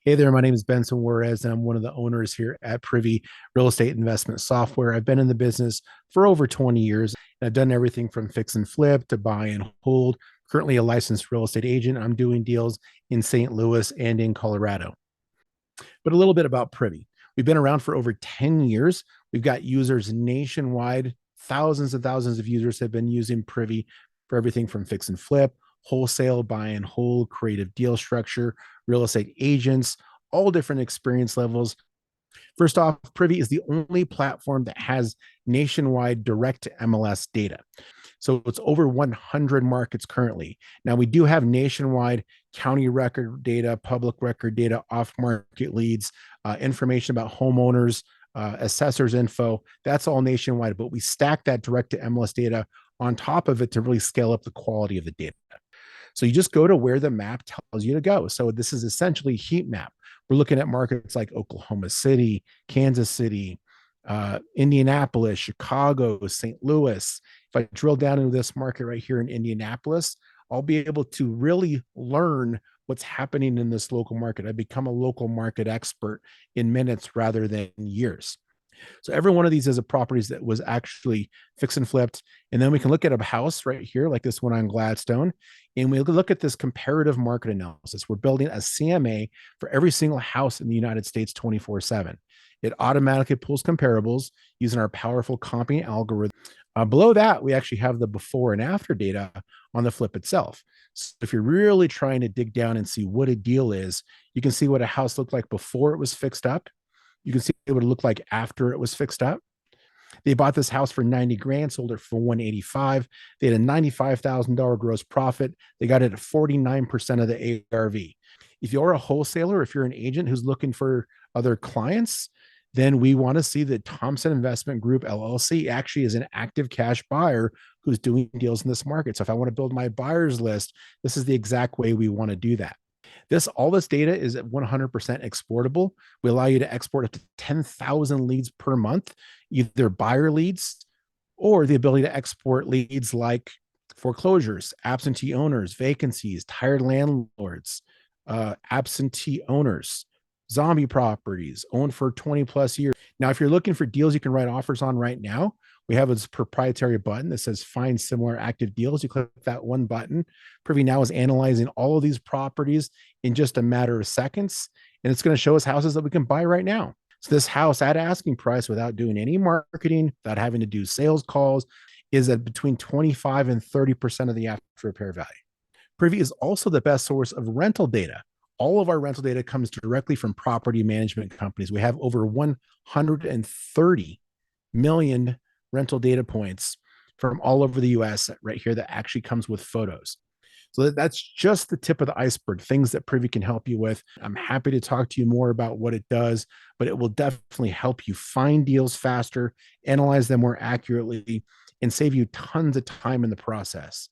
Hey there, my name is Benson Juarez, and I'm one of the owners here at Privy Real Estate Investment Software. I've been in the business for over 20 years, and I've done everything from fix and flip to buy and hold. Currently a licensed real estate agent. I'm doing deals in St. Louis and in Colorado. But a little bit about Privy. We've been around for over 10 years. We've got users nationwide. Thousands and thousands of users have been using Privy for everything from fix and flip, wholesale, buy and hold, creative deal structure, real estate agents, all different experience levels. First off, Privy is the only platform that has nationwide direct MLS data. So it's over 100 markets currently. Now, we do have nationwide county record data, public record data, off market leads, information about homeowners, assessors info. That's all nationwide, but we stack that direct to MLS data on top of it to really scale up the quality of the data. So you just go to where the map tells you to go. So this is essentially a heat map. We're looking at markets like Oklahoma City, Kansas City, Indianapolis, Chicago, St. Louis. If I drill down into this market right here in Indianapolis, I'll be able to really learn what's happening in this local market. I become a local market expert in minutes rather than years. So every one of these is a properties that was actually fix and flipped. And then we can look at a house right here, like this one on Gladstone, and we look at this comparative market analysis. We're building a CMA for every single house in the United States 24/7. It automatically pulls comparables using our powerful comping algorithm. Below that, we actually have the before and after data on the flip itself. So if you're really trying to dig down and see what a deal is, you can see what a house looked like before it was fixed up. You can see what it looked like after it was fixed up. They bought this house for 90 grand, sold it for 185. They had a $95,000 gross profit. They got it at 49% of the ARV. If you're a wholesaler, if you're an agent who's looking for other clients, then we want to see that Thompson Investment Group LLC actually is an active cash buyer who's doing deals in this market. So if I want to build my buyers list, this is the exact way we want to do that. All this data is at 100% exportable. We allow you to export up to 10,000 leads per month, either buyer leads or the ability to export leads like foreclosures, absentee owners, vacancies, tired landlords, absentee owners, zombie properties owned for 20 plus years. Now, if you're looking for deals you can write offers on right now, we have this proprietary button that says find similar active deals. You click that one button. Privy now is analyzing all of these properties in just a matter of seconds, and it's going to show us houses that we can buy right now. So this house at asking price without doing any marketing, without having to do sales calls, is at between 25 and 30% of the after repair value. Privy is also the best source of rental data. All of our rental data comes directly from property management companies. We have over 130 million rental data points from all over the US right here that actually comes with photos. So that's just the tip of the iceberg, things that Privy can help you with. I'm happy to talk to you more about what it does, but it will definitely help you find deals faster, analyze them more accurately, and save you tons of time in the process.